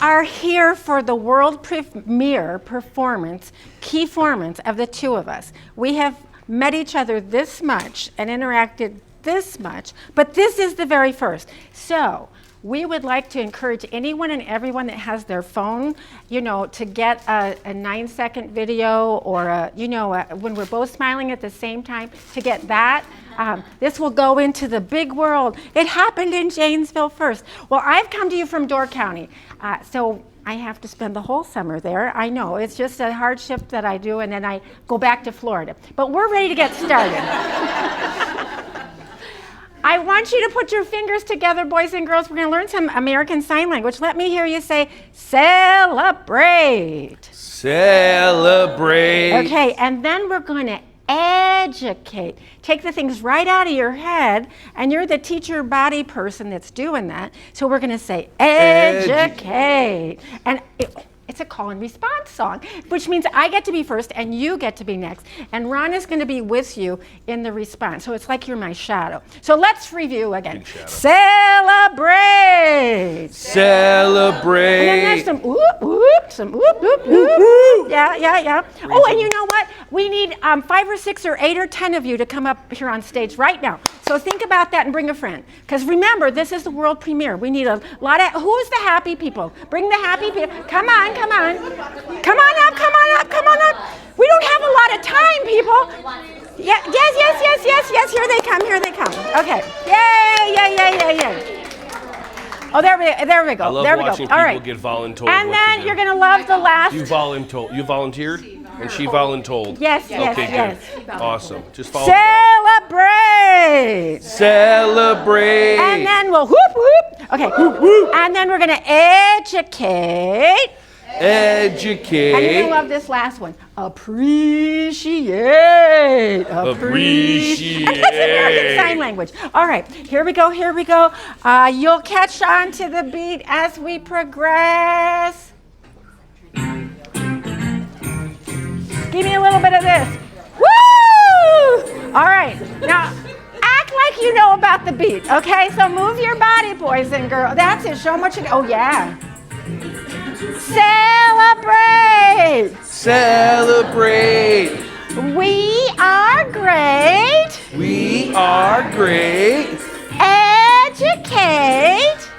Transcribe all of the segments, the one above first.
are here for the world premiere performance, keyformance of the two of us. We have met each other this much and interacted this much, but this is the very first. So we would like to encourage anyone and everyone that has their phone, to get a 9-second video or when we're both smiling at the same time, to get that. This will go into the big world. It happened in Janesville first. Well, I've come to you from Door County, so I have to spend the whole summer there. I know, it's just a hardship that I do, and then I go back to Florida. But we're ready to get started. I want you to put your fingers together, boys and girls. We're going to learn some American Sign Language. Let me hear you say, celebrate. Celebrate. Okay, and then we're going to educate. Take the things right out of your head, and you're the teacher body person that's doing that. So we're going to say, educate. And it's a call and response song, which means I get to be first and you get to be next. And Ron is going to be with you in the response. So it's like you're my shadow. So let's review again. Celebrate. Celebrate. And then there's some whoop, whoop, some whoop, whoop, whoop. Yeah. Oh, and you know what? We need 5 or 6 or 8 or 10 of you to come up here on stage right now. So think about that and bring a friend. Because remember, this is the world premiere. We need a lot of, who's the happy people? Bring the happy people. Come on. Come on up. We don't have a lot of time, people. Yes. Here they come. Okay. Yay. Oh, there we go. I love watching people get voluntold. And then you're going to love the last. You volunteered? And she voluntold? Yes. Good. Awesome. Just follow. Celebrate. And then we'll whoop. Okay. Whoop. And then we're going to educate. And you're going to love this last one. Appreciate. That's American Sign Language. All right, here we go. You'll catch on to the beat as we progress. Give me a little bit of this. Woo! All right, now act like you know about the beat, okay? So move your body, boys and girls. That's it, show them what you do. Oh, yeah. Celebrate. We are great.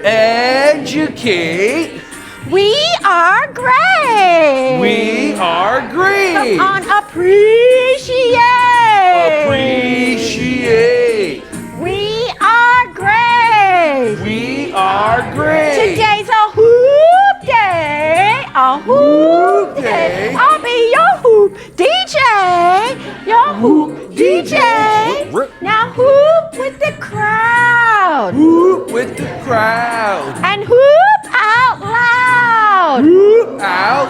Educate. We are great. Come on, appreciate. We are great. Today's a hoop day. I'll be your hoop DJ. Now hoop with the crowd. And hoop out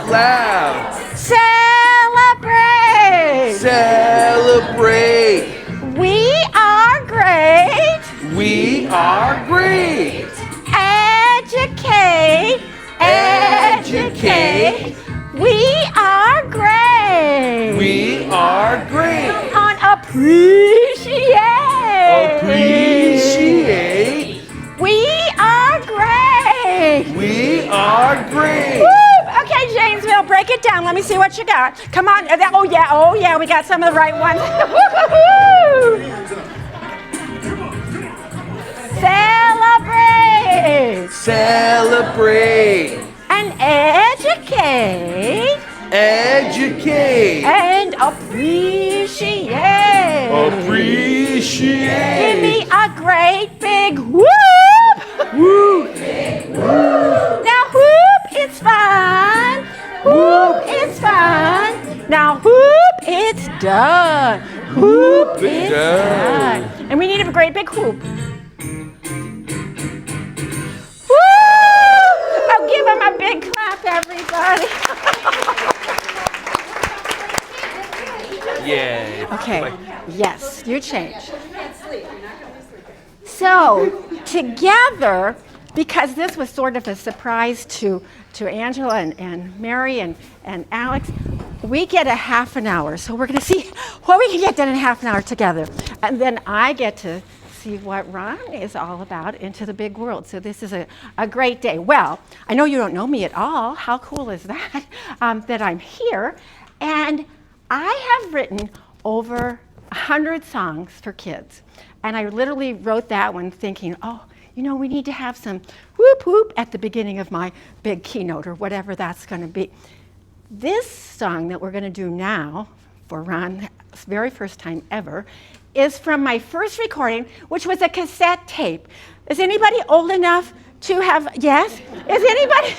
loud. Celebrate. We are great. Educate. We are great. On appreciate. We are great. Woo! Okay, Janesville, break it down. Let me see what you got. Come on. Oh yeah, we got some of the right ones. Celebrate. And educate. And appreciate. Give me a great big whoop. Now whoop, it's fun. Now whoop, it's done. It's done. And we need a great big whoop. Oh, give them a big clap, everybody. Yay. Okay, yes, you change. So, together, because this was sort of a surprise to Angela and Mary and Alex, we get a half an hour. So we're going to see what we can get done in half an hour together. And then I get to see what Ron is all about into the big world. So this is a great day. Well, I know you don't know me at all. How cool is that, that I'm here? And I have written over 100 songs for kids. And I literally wrote that one thinking, oh, you know, we need to have some whoop whoop at the beginning of my big keynote or whatever that's going to be. This song that we're going to do now, for Ron's very first time ever, is from my first recording, which was a cassette tape. Is anybody old enough to have, yes? Is anybody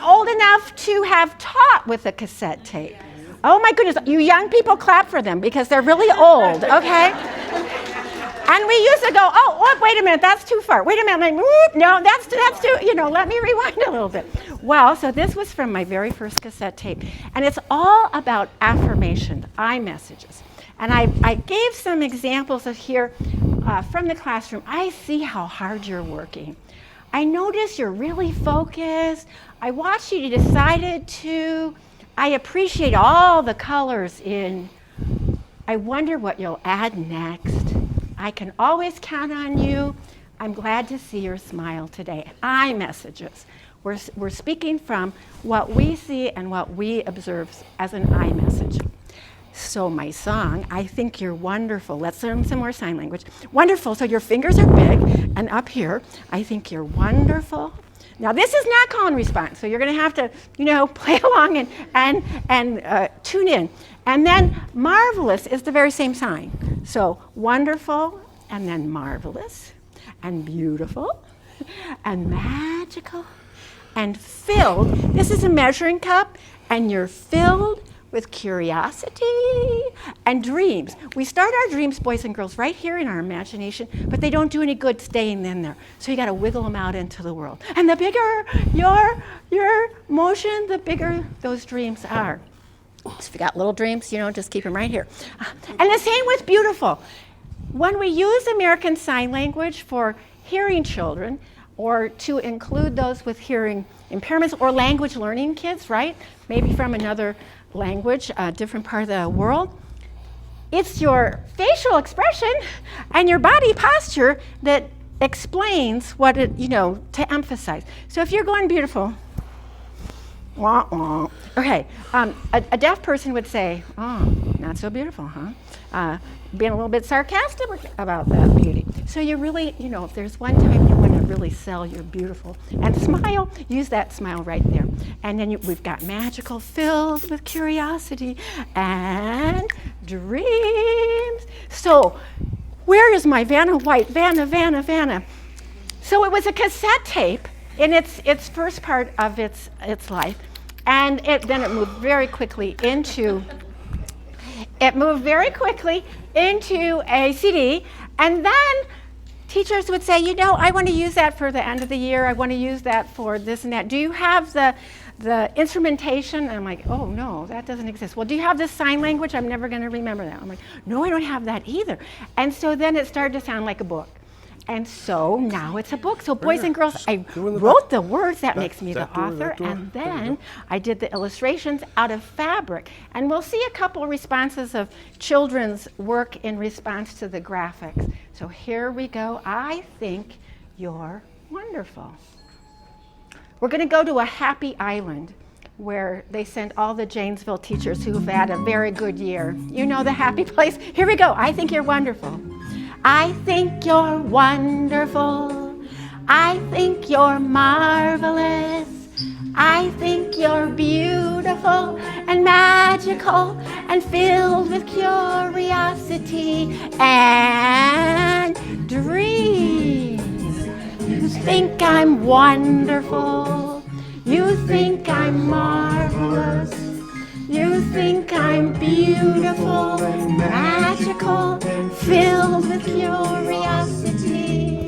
old enough to have taught with a cassette tape? Oh my goodness, you young people clap for them because they're really old, okay? And we used to go, oh, wait a minute, that's too far. Wait a minute, whoop, no, that's too, let me rewind a little bit. Well, so this was from my very first cassette tape. And it's all about affirmation, iMessages. And I gave some examples of here from the classroom. I see how hard you're working. I notice you're really focused. I watched you decided to. I appreciate all the colors in. I wonder what you'll add next. I can always count on you. I'm glad to see your smile today. iMessages. We're speaking from what we see and what we observe as an iMessage. So my song, I think you're wonderful. Let's learn some more sign language. Wonderful, so your fingers are big, and up here, I think you're wonderful. Now this is not call and response, so you're gonna have to, play along and tune in. And then marvelous is the very same sign. So wonderful, and then marvelous, and beautiful, and magical, and filled. This is a measuring cup, and you're filled with curiosity and dreams. We start our dreams, boys and girls, right here in our imagination, but they don't do any good staying in there. So you gotta wiggle them out into the world. And the bigger your motion, the bigger those dreams are. So if you got little dreams, just keep them right here. And the same with beautiful. When we use American Sign Language for hearing children, or to include those with hearing impairments or language learning kids, right? Maybe from another language, a different part of the world. It's your facial expression and your body posture that explains what it, to emphasize. So if you're going beautiful, wah, wah. Okay, a deaf person would say, oh, not so beautiful, huh? Being a little bit sarcastic about that beauty. So you really, if there's one time you want to really sell your beautiful and smile, use that smile right there. And then we've got magical, filled with curiosity and dreams. So where is my Vanna White? Vanna. So it was a cassette tape in its first part of its life. And then it moved very quickly into a CD, and then teachers would say, I want to use that for the end of the year. I want to use that for this and that. Do you have the instrumentation? And I'm like, oh, no, that doesn't exist. Well, do you have the sign language? I'm never going to remember that. I'm like, no, I don't have that either. And so then it started to sound like a book. And so now it's a book. So boys and girls, I wrote the words, that makes me the author, and then I did the illustrations out of fabric. And we'll see a couple responses of children's work in response to the graphics. So here we go. I think you're wonderful. We're going to go to a happy island where they sent all the Janesville teachers who've had a very good year. You know the happy place? Here we go. I think you're wonderful. I think you're wonderful. I think you're marvelous. I think you're beautiful and magical and filled with curiosity and dreams. You think I'm wonderful. You think I'm marvelous. You think I'm beautiful, magical, filled with curiosity.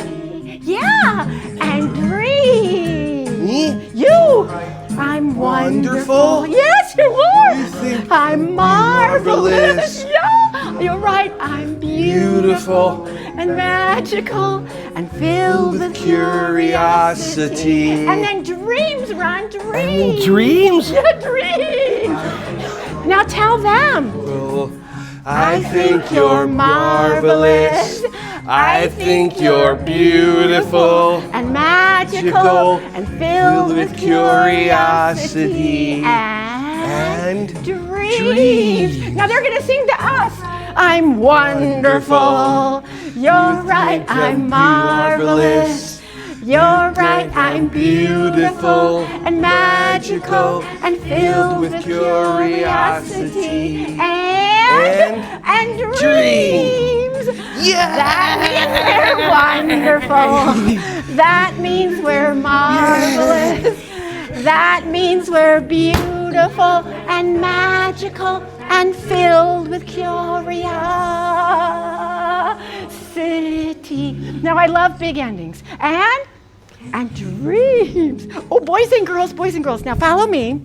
Yeah, and dreams. Me? You, I'm wonderful. Yes, you are. You think I'm marvelous. marvelous. Yeah, you're right. I'm beautiful and magical and filled with curiosity. And then dreams, Ron, dreams. Dreams? Yeah, dreams. Now tell them. Well, I think you're marvelous. I think you're beautiful and magical and filled with curiosity and dreams. Now they're going to sing to us. I'm wonderful. You're right, I'm marvelous. You're right, I'm beautiful and magical and filled with curiosity and dreams. Yeah! That means we're wonderful. That means we're marvelous. That means we're beautiful and magical and filled with curiosity. Now I love big endings. And dreams. Oh, boys and girls. Now follow me.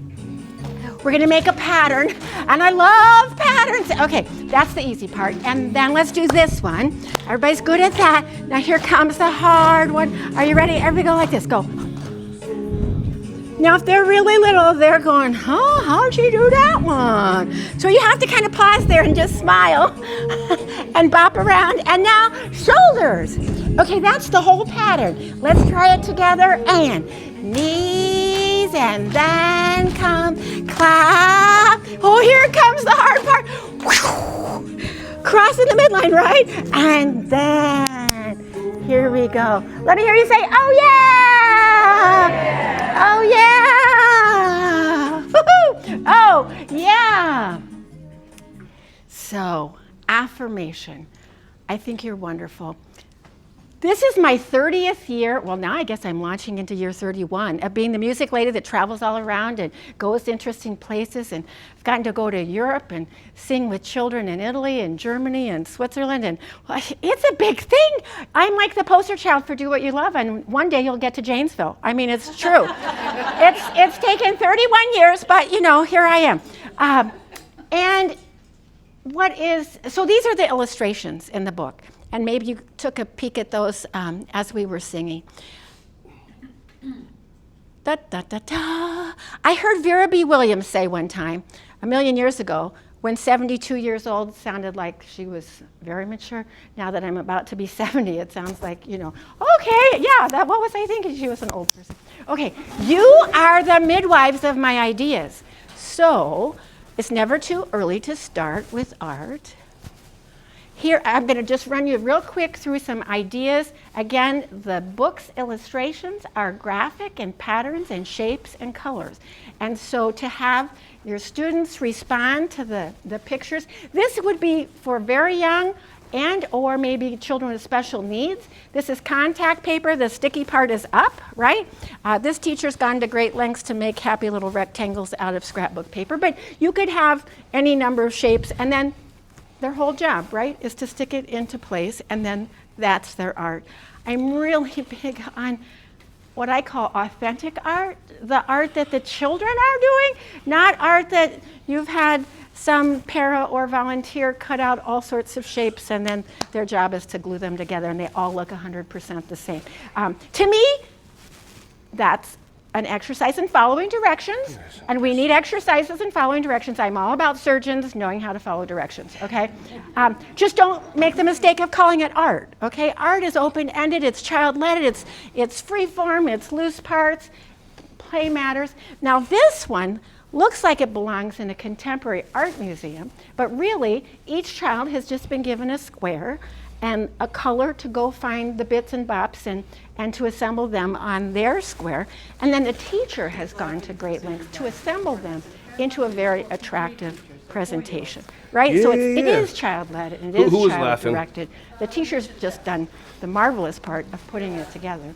We're going to make a pattern. And I love patterns. Okay, that's the easy part. And then let's do this one. Everybody's good at that. Now here comes the hard one. Are you ready? Everybody go like this. Go. Now, if they're really little, they're going, oh, how'd you do that one? So you have to kind of pause there and just smile and bop around. And now, shoulders. Okay, that's the whole pattern. Let's try it together. And knees, and then come clap. Oh, here comes the hard part. Crossing the midline, right? And then, here we go. Let me hear you say, oh, yeah! Oh, yeah! Woo-hoo! Oh, yeah! So, affirmation. I think you're wonderful. This is my 30th year, well now I guess I'm launching into year 31, of being the music lady that travels all around and goes to interesting places, and I've gotten to go to Europe and sing with children in Italy and Germany and Switzerland, and well, it's a big thing. I'm like the poster child for do what you love, and one day you'll get to Janesville. I mean, it's true. It's taken 31 years, but you know, here I am. So these are the illustrations in the book. And maybe you took a peek at those as we were singing. Da, da, da, da. I heard Vera B. Williams say one time, a million years ago, when 72 years old sounded like she was very mature. Now that I'm about to be 70, it sounds like, you know, okay, yeah, what was I thinking? She was an old person. Okay, you are the midwives of my ideas. So it's never too early to start with art. Here, I'm going to just run you real quick through some ideas. Again, the book's illustrations are graphic and patterns and shapes and colors. And so to have your students respond to the pictures, this would be for very young and or maybe children with special needs. This is contact paper. The sticky part is up, right? This teacher's gone to great lengths to make happy little rectangles out of scrapbook paper. But you could have any number of shapes, and then their whole job, right, is to stick it into place, and then that's their art. I'm really big on what I call authentic art, the art that the children are doing, not art that you've had some para or volunteer cut out all sorts of shapes, and then their job is to glue them together, and they all look 100% the same. To me, that's an exercise in following directions, and we need exercises in following directions. I'm all about surgeons knowing how to follow directions, okay? Just don't make the mistake of calling it art, okay? Art is open-ended, it's child-led, it's free-form, it's loose parts, play matters. Now this one looks like it belongs in a contemporary art museum, but really each child has just been given a square and a color to go find the bits and bops and to assemble them on their square. And then the teacher has gone to great lengths to assemble them into a very attractive presentation, right? So it is child-led and it is child-directed. The teacher's just done the marvelous part of putting it together.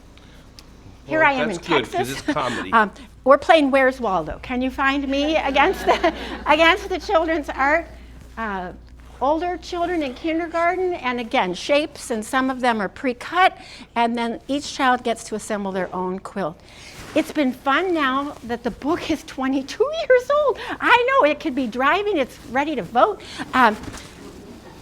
Here I am in Texas. That's good, 'cause it's comedy. We're playing Where's Waldo? Can you find me against the children's art? Older children in kindergarten, and again, shapes, and some of them are pre-cut, and then each child gets to assemble their own quilt. It's been fun now that the book is 22 years old. I know, it could be driving, it's ready to vote.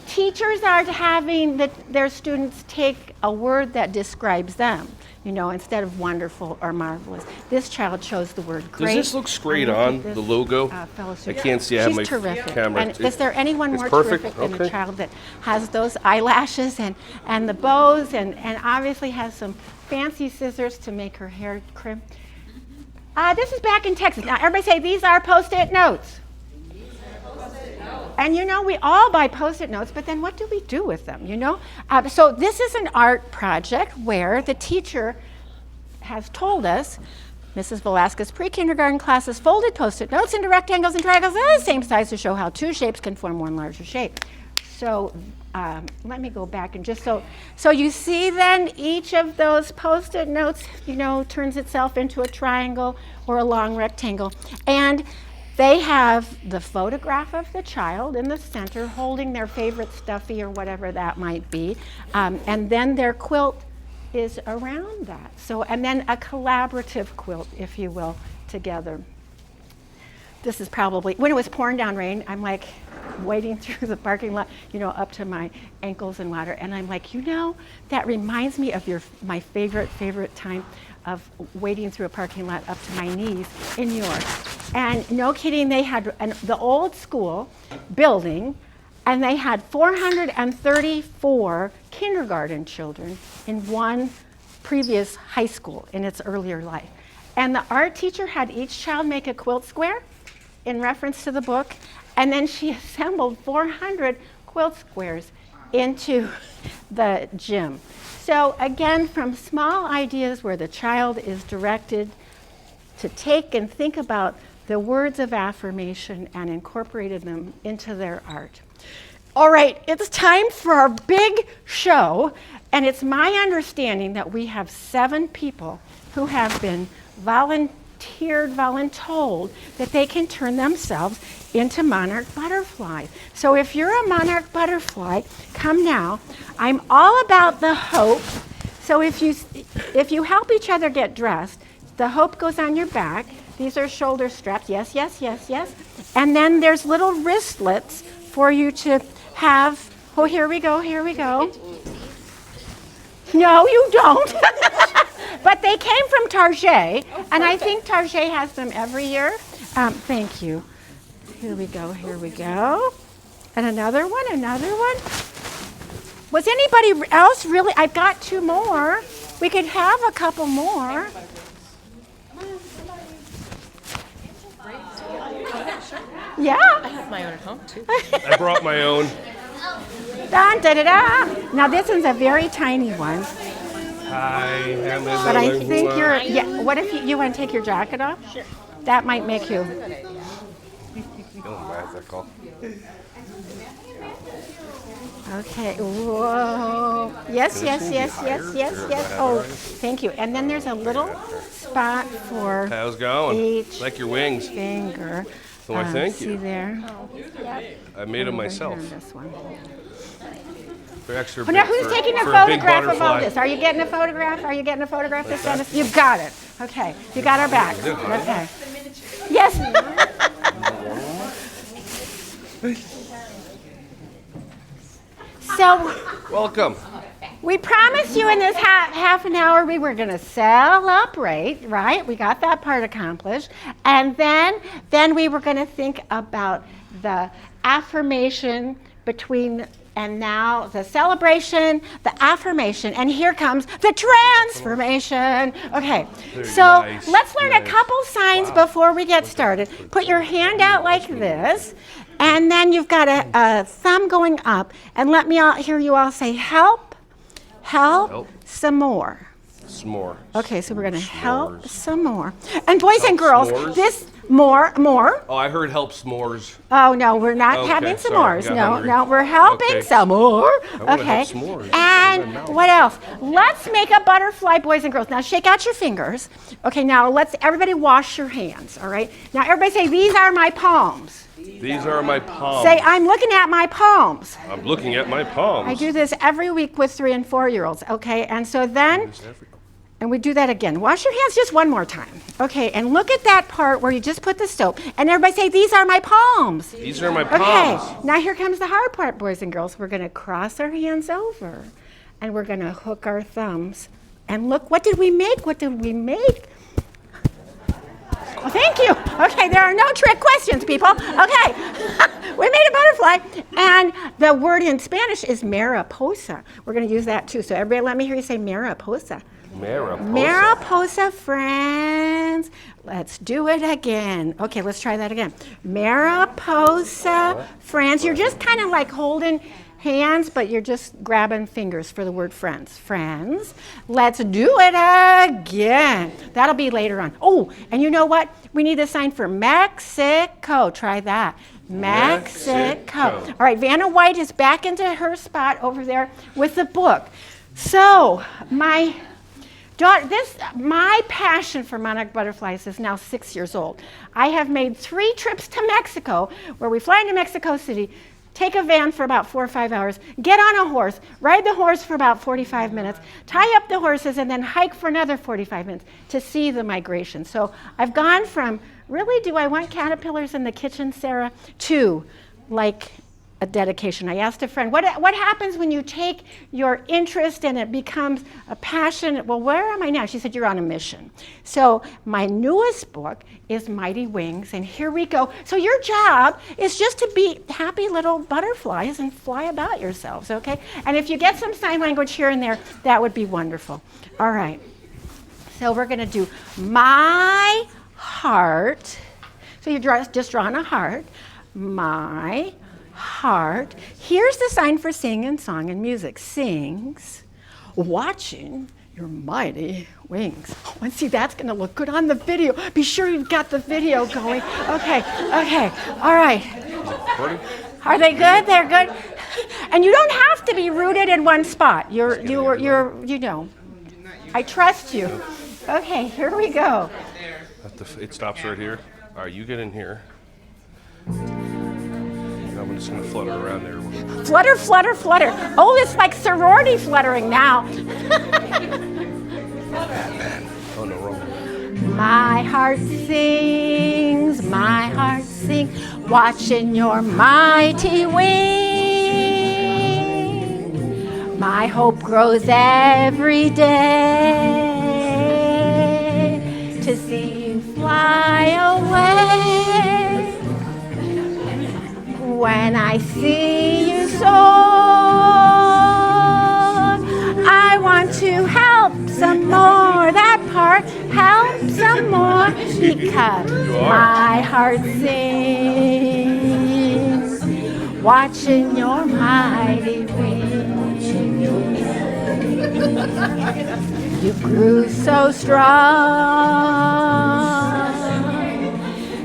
Teachers are having their students take a word that describes them. instead of wonderful or marvelous. This child chose the word great. Does this look straight And on look at the this, logo? fellow I student. can't see. I have She's my terrific. camera. And is there anyone It's more perfect? terrific than Okay. a child that has those eyelashes and the bows and obviously has some fancy scissors to make her hair crimp? This is back in Texas. Now, everybody say, these are Post-it notes. And we all buy Post-it notes, but then what do we do with them, So this is an art project where the teacher has told us, Mrs. Velasquez pre-kindergarten classes folded Post-it notes into rectangles and triangles the same size to show how two shapes can form one larger shape. So let me go back and just so you see then each of those Post-it notes, turns itself into a triangle or a long rectangle. And they have the photograph of the child in the center holding their favorite stuffy or whatever that might be. And then their quilt is around that. And then a collaborative quilt, if you will, together. This is probably, when it was pouring down rain, I'm like wading through the parking lot, up to my ankles in water. And I'm like, that reminds me of my favorite time of wading through a parking lot up to my knees in New York. And no kidding, they had the old school building, and they had 434 kindergarten children in one previous high school in its earlier life. And the art teacher had each child make a quilt square in reference to the book, and then she assembled 400 quilt squares into the gym. So again, from small ideas where the child is directed to take and think about the words of affirmation and incorporated them into their art. All right, it's time for our big show, and it's my understanding that we have 7 people who have been voluntold that they can turn themselves into monarch butterflies. So if you're a monarch butterfly, come now. I'm all about the hope. So if you help each other get dressed, the hope goes on your back. These are shoulder straps. Yes, yes, yes, yes. And then there's little wristlets for you to have. Oh, here we go, here we go. No, you don't. But they came from Target, and I think Target has them every year. Thank you. Here we go, here we go. And another one, another one. Was anybody else really? I've got 2 more. We could have a couple more. Yeah. I have my own at home too. I brought my own. Dun, da, da, da. Now this one's a very tiny one. Hi, But I think you're, yeah, what if you want to take your jacket off? Sure. That might make you. Okay, whoa. Yes, yes, yes, yes, yes, yes. Oh, thank you. And then there's a little spot for How's it going? each Like your wings. finger. Why, thank See you. there? I made them Over myself. here on this one. They're extra Well, now big who's for- taking a for big photograph of all butterfly. this? Are you getting a photograph? Are you getting a photograph this Dennis? You've got it. Okay. You got our back. Okay. Yes. So Welcome. we promised you in this half an hour we were going to celebrate, right? We got that part accomplished. And then we were going to think about the affirmation between and now the celebration, the affirmation, and here comes the transformation. Okay, so nice, let's learn a nice. couple signs before we get started. Put your hand out like this, and then you've got a thumb going up, and let me hear you all say help, help, some more. S'more. Okay, so we're going to help S'mores. some more. And boys and girls, s'mores? this more. Oh, I heard help s'mores. Oh, no, we're not Okay, having sorry, s'mores. got No, hungry. no, we're helping Okay. some more. wanna Okay. have s'mores. In my And mouth. what else? Let's make a butterfly, boys and girls. Now shake out your fingers. Okay, now let's everybody wash your hands, all right? Now everybody say, these are my palms. These are my palms. Say, I'm looking at my palms. I'm looking at my palms. I do this every week with 3- and 4-year-olds, okay? And so then, and we do that again. Wash your hands just one more time. Okay, and look at that part where you just put the soap. And everybody say, these are my palms. These are my Okay, palms. now here comes the hard part, boys and girls. We're going to cross our hands over, and we're going to hook our thumbs And look, what did we make? What did we make? Oh, thank you. Okay, there are no trick questions, people. Okay, we made a butterfly, and the word in Spanish is mariposa. We're going to use that too. So everybody, let me hear you say mariposa. Mariposa. Mariposa, friends. Let's do it again. Okay, let's try that again. Mariposa, friends. You're just kind of like holding hands, but you're just grabbing fingers for the word friends. Friends. Let's do it again. That'll be later on. Oh, and you know what? We need a sign for Mexico. Try that. Mexico. All right, Vanna White is back into her spot over there with the book. So, my passion for monarch butterflies is now 6 years old. I have made 3 trips to Mexico where we fly into Mexico City, take a van for about 4 or 5 hours, get on a horse, ride the horse for about 45 minutes, tie up the horses, and then hike for another 45 minutes to see the migration. So I've gone from, really, do I want caterpillars in the kitchen, Sarah, to like a dedication. I asked a friend, what happens when you take your interest and it becomes a passion? Well, where am I now? She said, you're on a mission. So my newest book is Mighty Wings, and here we go. So your job is just to be happy little butterflies and fly about yourselves, okay? And if you get some sign language here and there, that would be wonderful. All right. So we're going to do my heart. So you're just drawing a heart. My heart. Here's the sign for sing and song and music. Sings, watching your mighty wings. Oh, and see, that's going to look good on the video. Be sure you've got the video going. Okay, all right. Are they good? They're good. And you don't have to be rooted in one spot. You're you know. I trust you. Okay, here we go. It stops right here. All right, you get in here. I'm just going to flutter around there. Flutter, flutter, flutter. Oh, it's like sorority fluttering now. Oh, no, wrong. My heart sings, watching your mighty wings. My hope grows every day to see you fly away. When I see you soar, I want to help some more. That part, help some more, because my heart sings, watching your mighty wings. You grew so strong,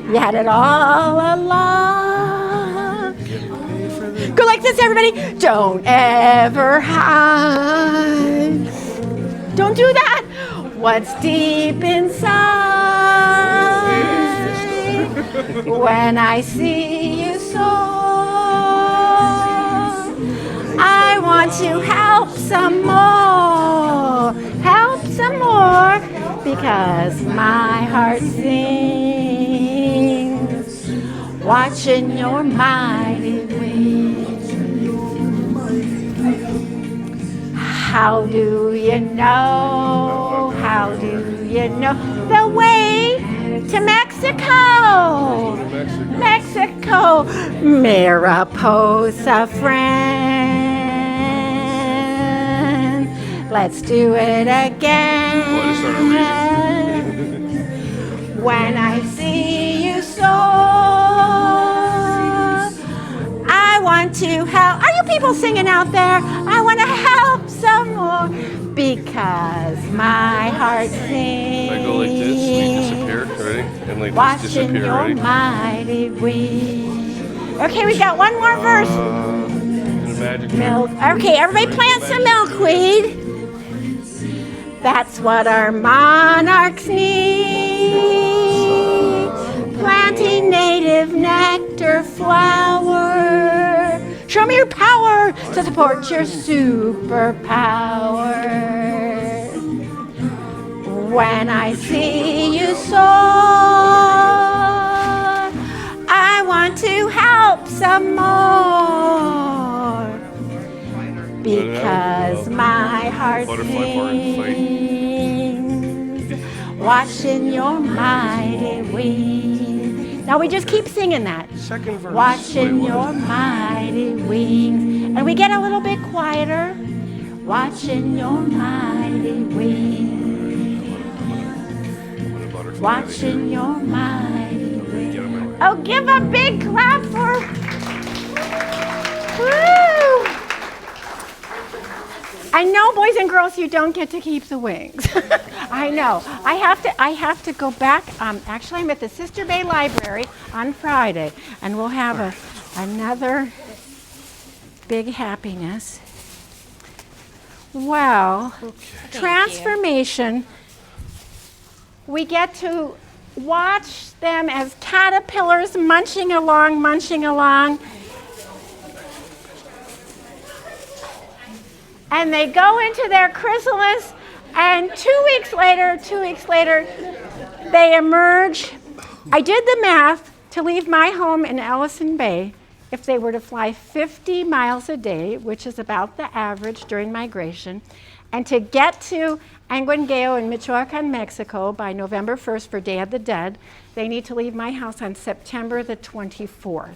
you had it all along. Go like this, everybody. Don't ever hide. Don't do that. What's deep inside? When I see you soar, I want to help some more. Help some more, because my heart sings, watching your mighty wings. How do you know? How do you know the way to Mexico? Mexico, Mariposa friend. Let's do it again. When I see you soar, I want to help. Are you people singing out there? I want to help some more, because my heart sings. I go like this, you disappear, ready? And like watching this, disappear, your ready? mighty wings. Okay, we got one more verse. Milk. Okay, everybody plant some milkweed. That's what our monarchs need. Planting native nectar flower. Show me your power to support your superpower. When I see you soar, I want to help some more, because my heart heart Butterfly part and fight. sings, watching your mighty wings. Now we just keep singing that. Second verse. Watching Wait, your what? mighty wings. And we get a little bit quieter. Watching your mighty wings. Watching your mighty wings. Oh, give a big clap for. Woo! I know, boys and girls, you don't get to keep the wings. I know. I have to go back. Actually, I'm at the Sister Bay Library on Friday, and we'll have another big happiness. Well, transformation. We get to watch them as caterpillars munching along. And they go into their chrysalis, and 2 weeks later, they emerge. I did the math to leave my home in Ellison Bay. If they were to fly 50 miles a day, which is about the average during migration, and to get to Anguingeo in Michoacan, Mexico by November 1st for Day of the Dead, they need to leave my house on September the 24th.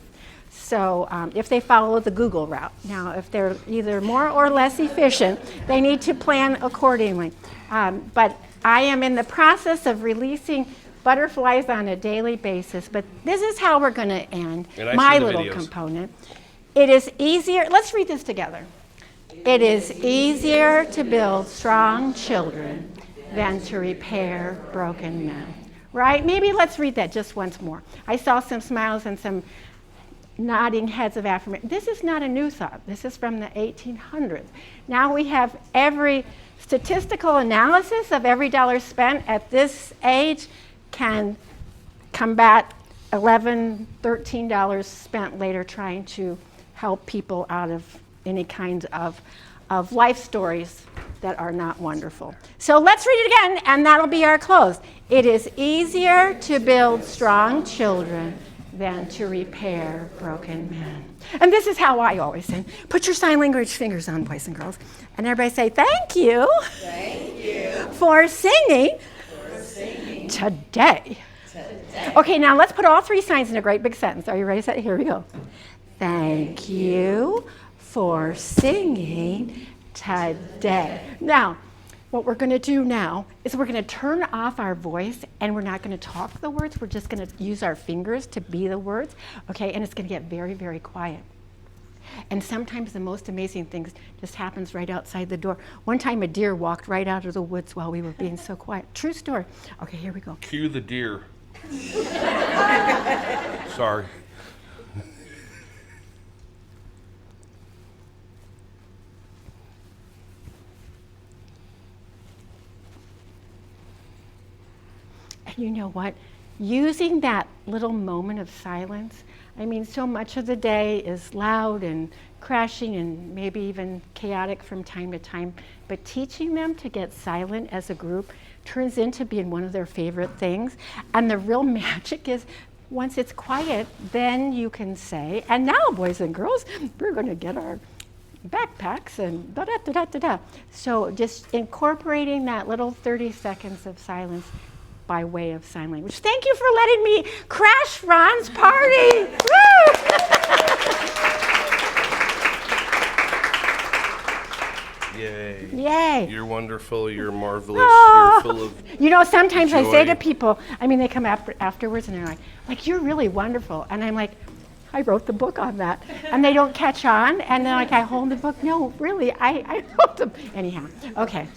So if they follow the Google route. Now, if they're either more or less efficient, they need to plan accordingly. But I am in the process of releasing butterflies on a daily basis. But this is how we're going to end my little component. It is easier. Let's read this together. It is easier to build strong children than to repair broken men. Right? Maybe let's read that just once more. I saw some smiles and some nodding heads of affirmation. This is not a new thought. This is from the 1800s. Now we have every statistical analysis of every dollar spent at this age can combat $11, $13 spent later trying to help people out of any kinds of life stories that are not wonderful. So let's read it again, and that'll be our close. It is easier to build strong children than to repair broken men. And this is how I always sing. Put your sign language fingers on, boys and girls. And everybody say, thank you, for singing, today. Okay, now let's put all three signs in a great big sentence. Are you ready? Here we go. Thank you for singing today. Now, what we're going to do now is we're going to turn off our voice, and we're not going to talk the words. We're just going to use our fingers to be the words, okay? And it's going to get very, very quiet. And sometimes the most amazing things just happens right outside the door. One time a deer walked right out of the woods while we were being so quiet. True story. Okay, here we go. Cue the deer. Sorry. You know what? Using that little moment of silence, I mean, so much of the day is loud and crashing and maybe even chaotic from time to time, but teaching them to get silent as a group turns into being one of their favorite things. And the real magic is once it's quiet, then you can say, and now, boys and girls, we're going to get our backpacks and da-da-da-da-da-da. So just incorporating that little 30 seconds of silence by way of sign language. Thank you for letting me crash Ron's party. Woo! Yay. Yay. You're wonderful, you're marvelous, Oh. you're full of You know, sometimes I say joy. to people, I mean, they come afterwards and they're like, you're really wonderful. And I'm like, I wrote the book on that. And they don't catch on. And then like I hold the book. No, really, I wrote them. Anyhow, okay.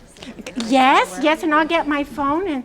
Yes, and I'll get my phone and